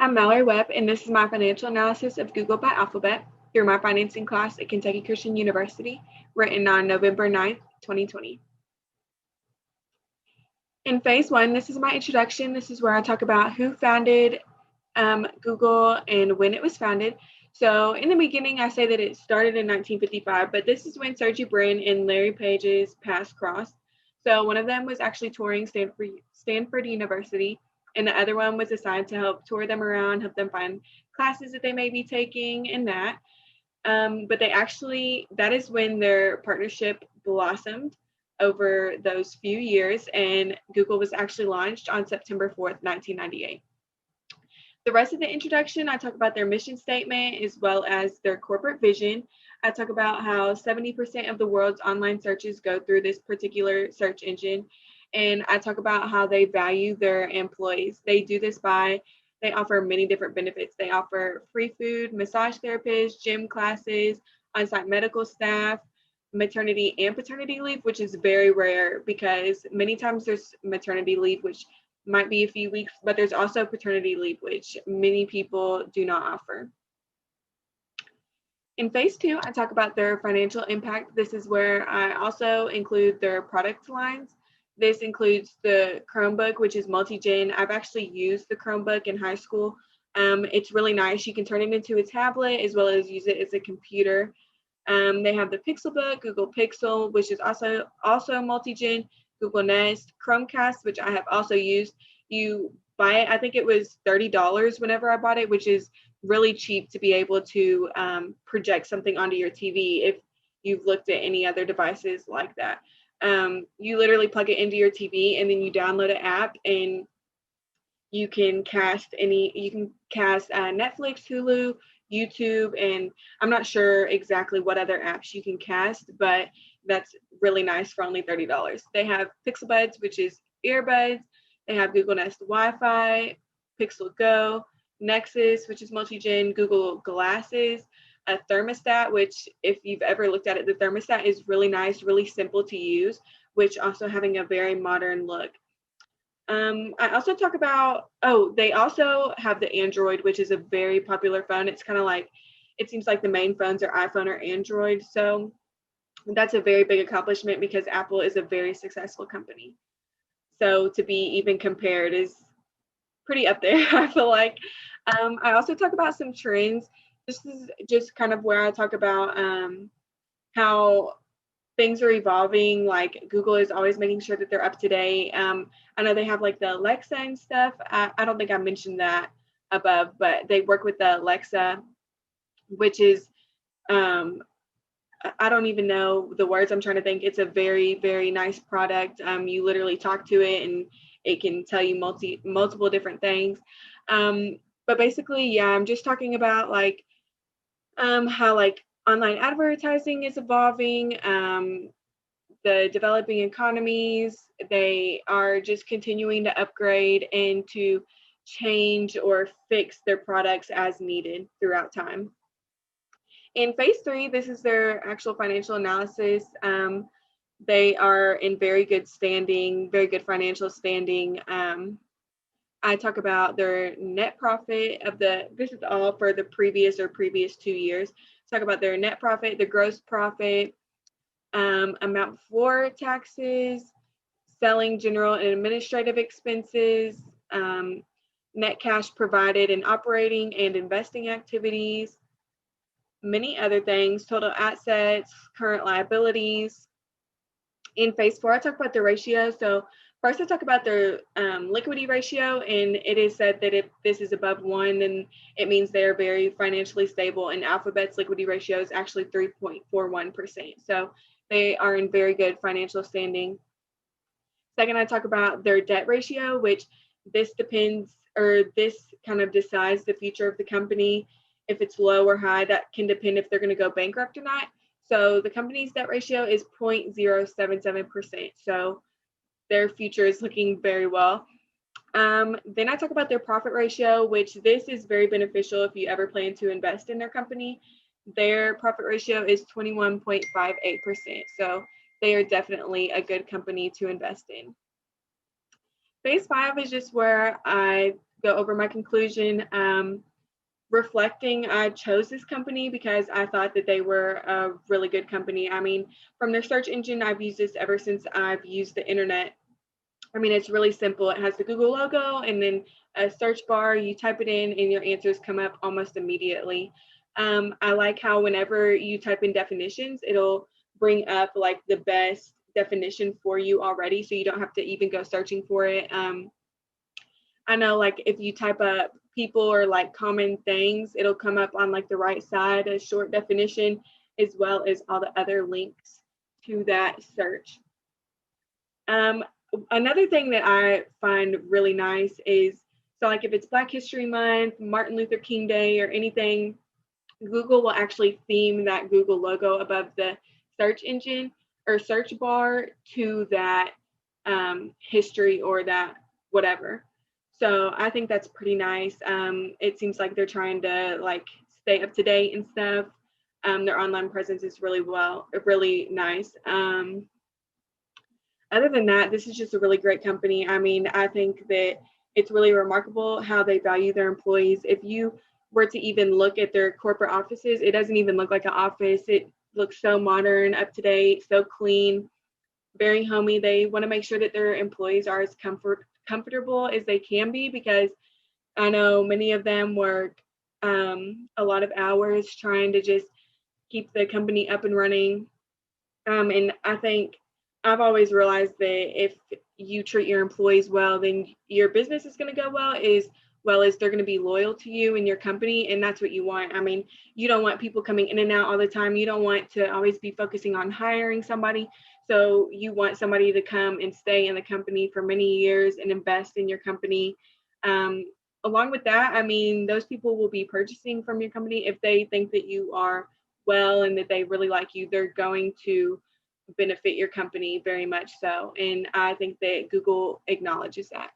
I'm Mallory Webb, and this is my financial analysis of Google by Alphabet through my financing class at Kentucky Christian University, written on November 9th, 2020. In phase one, this is my introduction. This is where I talk about who founded Google and when it was founded. So in the beginning, I say that it started in 1955, but this is when Sergey Brin and Larry Page's paths crossed. So one of them was actually touring Stanford University, and the other one was assigned to help tour them around, help them find classes that they may be taking and that. But that is when their partnership blossomed over those few years, and Google was actually launched on September 4th, 1998. The rest of the introduction, I talk about their mission statement as well as their corporate vision. I talk about how 70% of the world's online searches go through this particular search engine. And I talk about how they value their employees. They offer many different benefits. They offer free food, massage therapists, gym classes, on-site medical staff, maternity and paternity leave, which is very rare because many times there's maternity leave, which might be a few weeks, but there's also paternity leave, which many people do not offer. In phase two, I talk about their financial impact. This is where I also include their product lines. This includes the Chromebook, which is multi-gen. I've actually used the Chromebook in high school. It's really nice. You can turn it into a tablet as well as use it as a computer. They have the Pixelbook, Google Pixel, which is also multi-gen, Google Nest, Chromecast, which I have also used. You buy it, I think it was $30 whenever I bought it, which is really cheap to be able to project something onto your TV if you've looked at any other devices like that. You literally plug it into your TV and then you download an app and you can cast Netflix, Hulu, YouTube, and I'm not sure exactly what other apps you can cast, but that's really nice for only $30. They have Pixel Buds, which is earbuds. They have Google Nest Wi-Fi, Pixel Go, Nexus, which is multi-gen, Google Glasses, a thermostat, which if you've ever looked at it, the thermostat is really nice, really simple to use, which also having a very modern look. I also talk about, they also have the Android, which is a very popular phone. It's kind of like, it seems like the main phones are iPhone or Android. So that's a very big accomplishment because Apple is a very successful company. So to be even compared is pretty up there, I feel like. I also talk about some trends. This is just kind of where I talk about how things are evolving. Like Google is always making sure that they're up to date. I know they have like the Alexa and stuff. I don't think I mentioned that above, but they work with the Alexa, which is, I don't even know the words I'm trying to think. It's a very, very nice product. You literally talk to it and it can tell you multiple different things. But basically, yeah, I'm just talking about like how like online advertising is evolving, the developing economies, they are just continuing to upgrade and to change or fix their products as needed throughout time. In phase three, this is their actual financial analysis. They are in very good standing, very good financial standing. I talk about their net profit this is all for the previous 2 years. Talk about their net profit, the gross profit, amount before taxes, selling, general, and administrative expenses, net cash provided in operating and investing activities, many other things, total assets, current liabilities. In phase four, I talk about the ratio. So first, I talk about their liquidity ratio, and it is said that if this is above 1, then it means they're very financially stable, and Alphabet's liquidity ratio is actually 3.41%. So they are in very good financial standing. Second, I talk about their debt ratio, which this kind of decides the future of the company. If it's low or high, that can depend if they're going to go bankrupt or not. So the company's debt ratio is 0.077%. So their future is looking very well. Then I talk about their profit ratio, which this is very beneficial if you ever plan to invest in their company. Their profit ratio is 21.58%. So they are definitely a good company to invest in. Phase five is just where I go over my conclusion. Reflecting, I chose this company because I thought that they were a really good company. I mean, from their search engine, I've used this ever since I've used the internet. I mean, it's really simple. It has the Google logo and then a search bar. You type it in and your answers come up almost immediately. I like how whenever you type in definitions, it'll bring up like the best definition for you already, so you don't have to even go searching for it. I know like if you type up people or like common things, it'll come up on like the right side, a short definition, as well as all the other links to that search. Um, Another thing that I find really nice is, so like if it's Black History Month, Martin Luther King Day, or anything, Google will actually theme that Google logo above the search engine or search bar to that history or that whatever. So I think that's pretty nice. It seems like they're trying to like stay up to date and stuff. Their online presence is really nice. Other than that, this is just a really great company. I mean, I think that it's really remarkable how they value their employees. If you were to even look at their corporate offices, it doesn't even look like an office. It looks so modern, up to date, so clean, very homey. They want to make sure that their employees are as comfortable as they can be, because I know many of them work a lot of hours trying to just keep the company up and running. And I think I've always realized that if you treat your employees well, then your business is going to go well as they're going to be loyal to you and your company. And that's what you want. I mean, you don't want people coming in and out all the time. You don't want to always be focusing on hiring somebody. So you want somebody to come and stay in the company for many years and invest in your company. Um, Along with that, I mean, those people will be purchasing from your company if they think that you are well and that they really like you. They're going to benefit your company very much so. And I think that Google acknowledges that.